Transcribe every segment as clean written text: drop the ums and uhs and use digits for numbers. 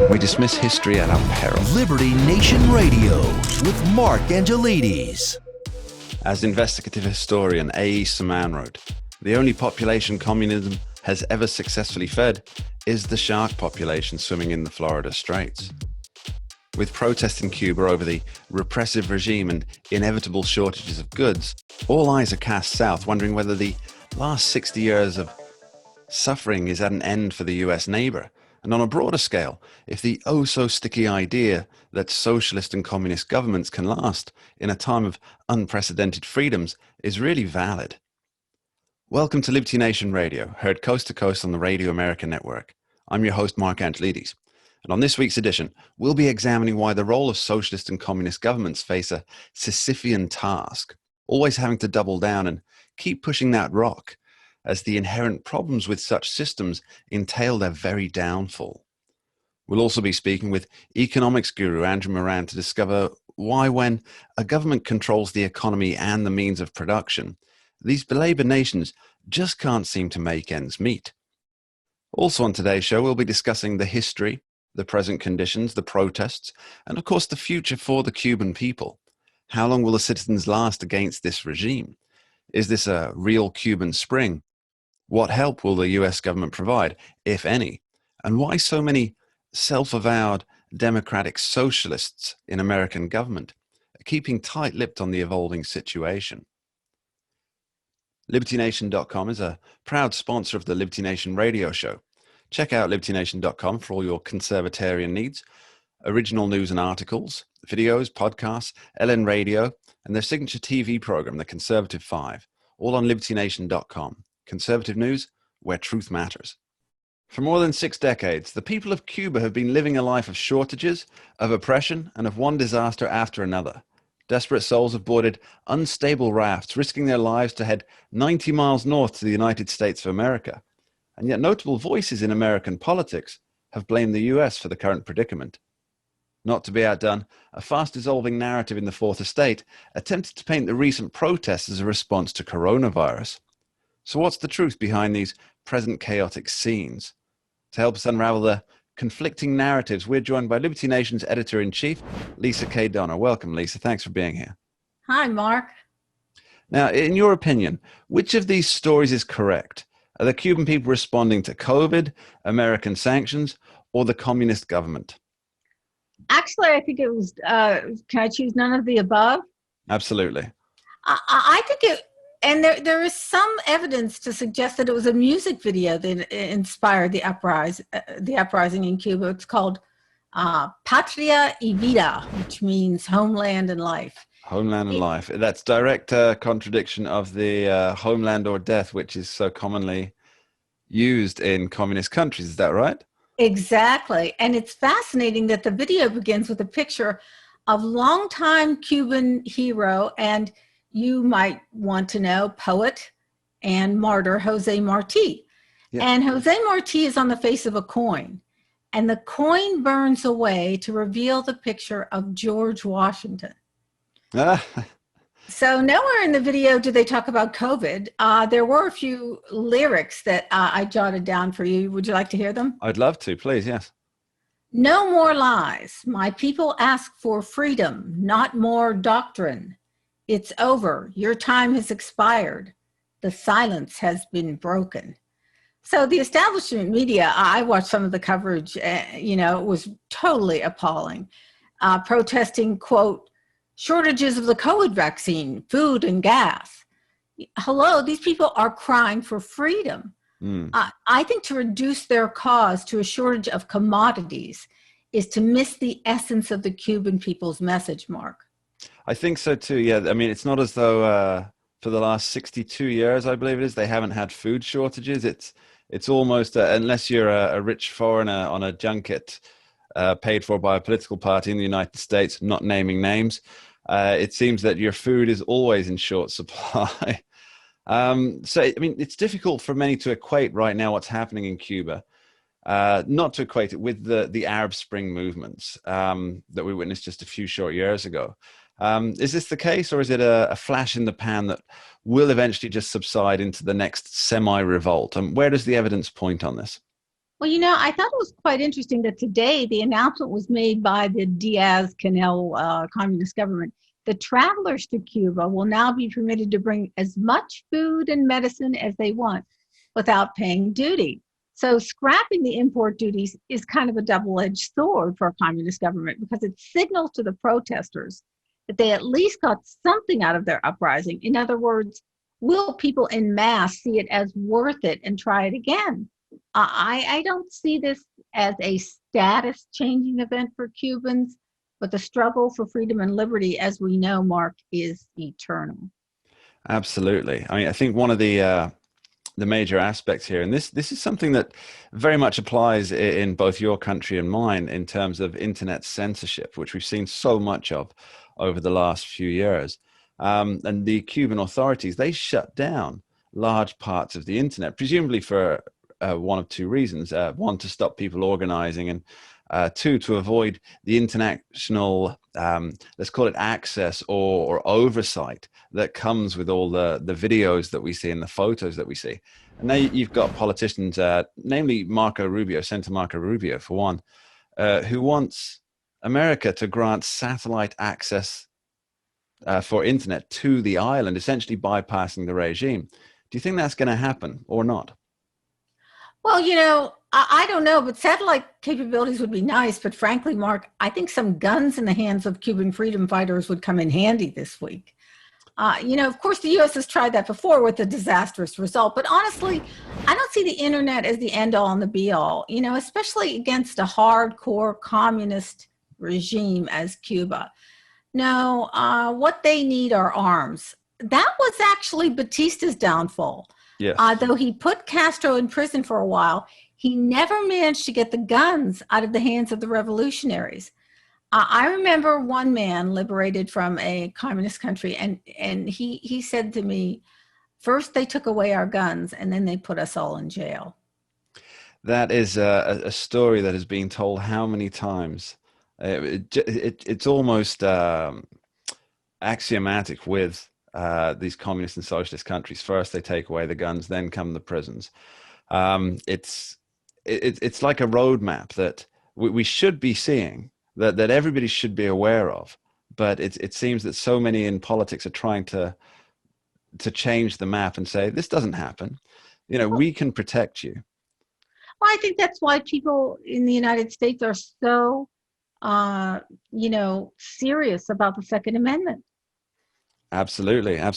We dismiss history at our peril. Liberty Nation Radio with Mark Angelides. As investigative historian A.E. Saman wrote, the only population communism has ever successfully fed is the shark population swimming in the Florida Straits. With protests in Cuba over the repressive regime and inevitable shortages of goods, all eyes are cast south, wondering whether the last 60 years of suffering is at an end for the US neighbor. And on a broader scale, if the oh-so-sticky idea that socialist and communist governments can last in a time of unprecedented freedoms is really valid. Welcome to Liberty Nation Radio, heard coast to coast on the Radio America Network. I'm your host, Mark Angelides. And on this week's edition, we'll be examining why the role of socialist and communist governments face a Sisyphean task, always having to double down and keep pushing that rock, as the inherent problems with such systems entail their very downfall. We'll also be speaking with economics guru Andrew Moran to discover why, when a government controls the economy and the means of production, these belabored nations just can't seem to make ends meet. Also on today's show, we'll be discussing the history, the present conditions, the protests, and of course the future for the Cuban people. How long will the citizens last against this regime? Is this a real Cuban spring? What help will the US government provide, if any? And why so many self-avowed democratic socialists in American government are keeping tight-lipped on the evolving situation? LibertyNation.com is a proud sponsor of the Liberty Nation radio show. Check out LibertyNation.com for all your conservatarian needs, original news and articles, videos, podcasts, LN Radio, and their signature TV program, The Conservative Five, all on LibertyNation.com. Conservative news, where truth matters. For more than 6 decades, the people of Cuba have been living a life of shortages, of oppression, and of one disaster after another. Desperate souls have boarded unstable rafts, risking their lives to head 90 miles north to the United States of America. And yet notable voices in American politics have blamed the US for the current predicament. Not to be outdone, a fast-dissolving narrative in the Fourth Estate attempted to paint the recent protests as a response to coronavirus. So what's the truth behind these present chaotic scenes? To help us unravel the conflicting narratives, we're joined by Liberty Nation's editor-in-chief, Lisa K. Donner. Welcome, Lisa. Thanks for being here. Hi, Mark. Now, in your opinion, which of these stories is correct? Are the Cuban people responding to COVID, American sanctions, or the communist government? Actually, I think it was, can I choose none of the above? Absolutely. I think it, and there is some evidence to suggest that it was a music video that inspired the uprising in Cuba. It's called Patria y Vida, which means homeland and life. Homeland and life. That's direct contradiction of the homeland or death, which is so commonly used in communist countries. Is that right? Exactly. And it's fascinating that the video begins with a picture of longtime Cuban hero and, you might want to know, poet and martyr Jose Marti. Yeah. And Jose Marti is on the face of a coin. And the coin burns away to reveal the picture of George Washington. So nowhere in the video do they talk about COVID. There were a few lyrics that I jotted down for you. Would you like to hear them? I'd love to, please, yes. No more lies. My people ask for freedom, not more doctrine. It's over. Your time has expired. The silence has been broken. So the establishment media, I watched some of the coverage, it was totally appalling. Protesting, quote, shortages of the COVID vaccine, food and gas. Hello, these people are crying for freedom. I think to reduce their cause to a shortage of commodities is to miss the essence of the Cuban people's message, Mark. I think so too, yeah. I mean, it's not as though for the last 62 years, I believe it is, they haven't had food shortages. It's almost, unless you're a rich foreigner on a junket paid for by a political party in the United States, not naming names, it seems that your food is always in short supply. So, I mean, it's difficult for many to equate right now what's happening in Cuba, not to equate it with the Arab Spring movements that we witnessed just a few short years ago. Is this the case, or is it a flash in the pan that will eventually just subside into the next semi-revolt? And where does the evidence point on this? Well, I thought it was quite interesting that today the announcement was made by the Diaz-Canel communist government. The travelers to Cuba will now be permitted to bring as much food and medicine as they want without paying duty. So scrapping the import duties is kind of a double-edged sword for a communist government because it signals to the protesters that they at least got something out of their uprising. In other words, will people en masse see it as worth it and try it again? I don't see this as a status changing event for Cubans, but the struggle for freedom and liberty, as we know, Mark, is eternal. Absolutely. I mean, I think one of the major aspects here, and this is something that very much applies in both your country and mine in terms of internet censorship, which we've seen so much of over the last few years. And the Cuban authorities, they shut down large parts of the internet, presumably for one of two reasons. One, to stop people organizing, and two, to avoid the international, let's call it access or oversight that comes with all the videos that we see and the photos that we see. And now you've got politicians, namely Senator Marco Rubio, for one, who wants America to grant satellite access for internet to the island, essentially bypassing the regime. Do you think that's going to happen or not? Well, I don't know, but satellite capabilities would be nice. But frankly, Mark, I think some guns in the hands of Cuban freedom fighters would come in handy this week. Of course, the U.S. has tried that before with a disastrous result. But honestly, I don't see the internet as the end all and the be all, especially against a hardcore communist regime as Cuba. No, what they need are arms. That was actually Batista's downfall. Yes. Though he put Castro in prison for a while, he never managed to get the guns out of the hands of the revolutionaries. I remember one man liberated from a communist country, and he said to me, first they took away our guns, and then they put us all in jail. That is a story that has been told how many times? It's almost axiomatic with these communist and socialist countries. First they take away the guns, then come the prisons. It's like a roadmap that we should be seeing, that everybody should be aware of, but it seems that so many in politics are trying to change the map and say this doesn't happen. We can protect you. Well, I think that's why people in the United States are so serious about the Second Amendment. Absolutely. I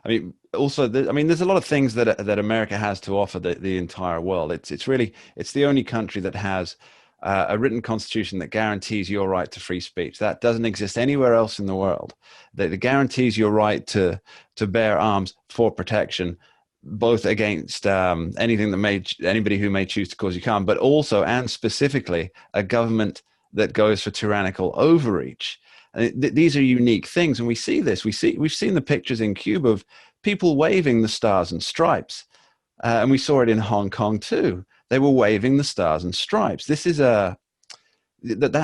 mean, also, there's a lot of things that America has to offer the entire world. It's the only country that has a written constitution that guarantees your right to free speech. That doesn't exist anywhere else in the world. That guarantees your right to bear arms for protection, both against anything anybody who may choose to cause you harm, but also and specifically a government that goes for tyrannical overreach. These are unique things, and we see this. We've seen the pictures in Cuba of people waving the stars and stripes, and we saw it in Hong Kong too. They were waving the stars and stripes. This is that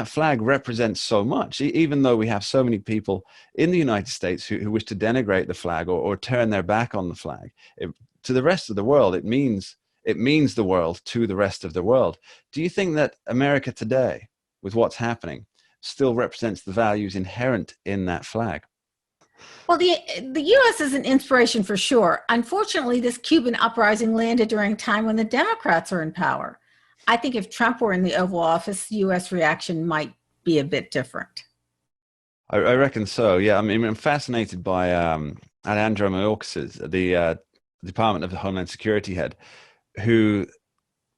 flag represents so much. Even though we have so many people in the United States who wish to denigrate the flag or turn their back on the flag, to the rest of the world, it means the world to the rest of the world. Do you think that America today, with what's happening, still represents the values inherent in that flag? Well, the U.S. is an inspiration for sure. Unfortunately, this Cuban uprising landed during a time when the Democrats are in power. I think if Trump were in the Oval Office, the U.S. reaction might be a bit different. I reckon so, yeah. I mean, I'm fascinated by Alejandro Mayorkas, the Department of Homeland Security head, who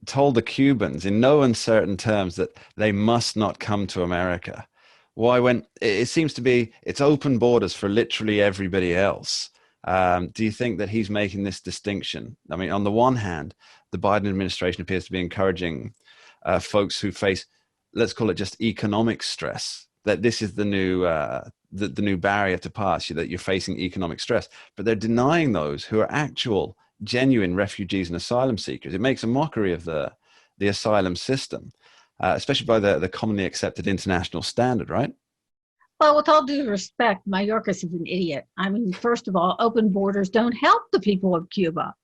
told the Cubans in no uncertain terms that they must not come to America. Why, when it seems to be it's open borders for literally everybody else? Do you think that he's making this distinction? I mean, on the one hand, the Biden administration appears to be encouraging folks who face, let's call it just economic stress, that this is the new barrier to pass, that you're facing economic stress, but they're denying those who are actual genuine refugees and asylum seekers. It makes a mockery of the asylum system, especially by the commonly accepted international standard, right? Well, with all due respect, Mayorkas is an idiot. I mean, first of all, open borders don't help the people of Cuba.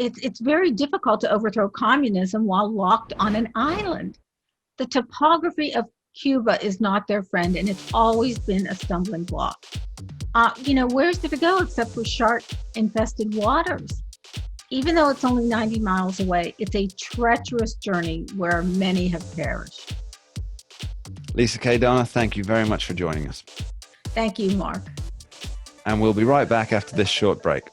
It's very difficult to overthrow communism while locked on an island. The topography of Cuba is not their friend, and it's always been a stumbling block. Where's there to go except for shark-infested waters? Even though it's only 90 miles away, it's a treacherous journey where many have perished. Lisa K. Donna, thank you very much for joining us. Thank you, Mark. And we'll be right back after this short break.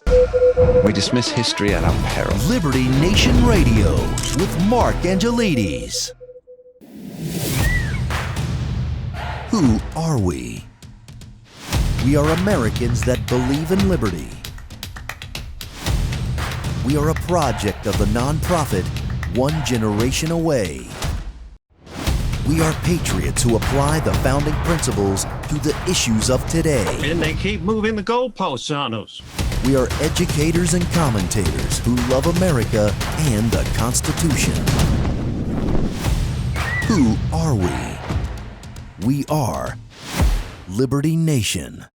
We dismiss history at our peril. Liberty Nation Radio with Mark Angelides. Who are we? We are Americans that believe in liberty. We are a project of the nonprofit One Generation Away. We are patriots who apply the founding principles to the issues of today. And they keep moving the goalposts on us. We are educators and commentators who love America and the Constitution. Who are we? We are Liberty Nation.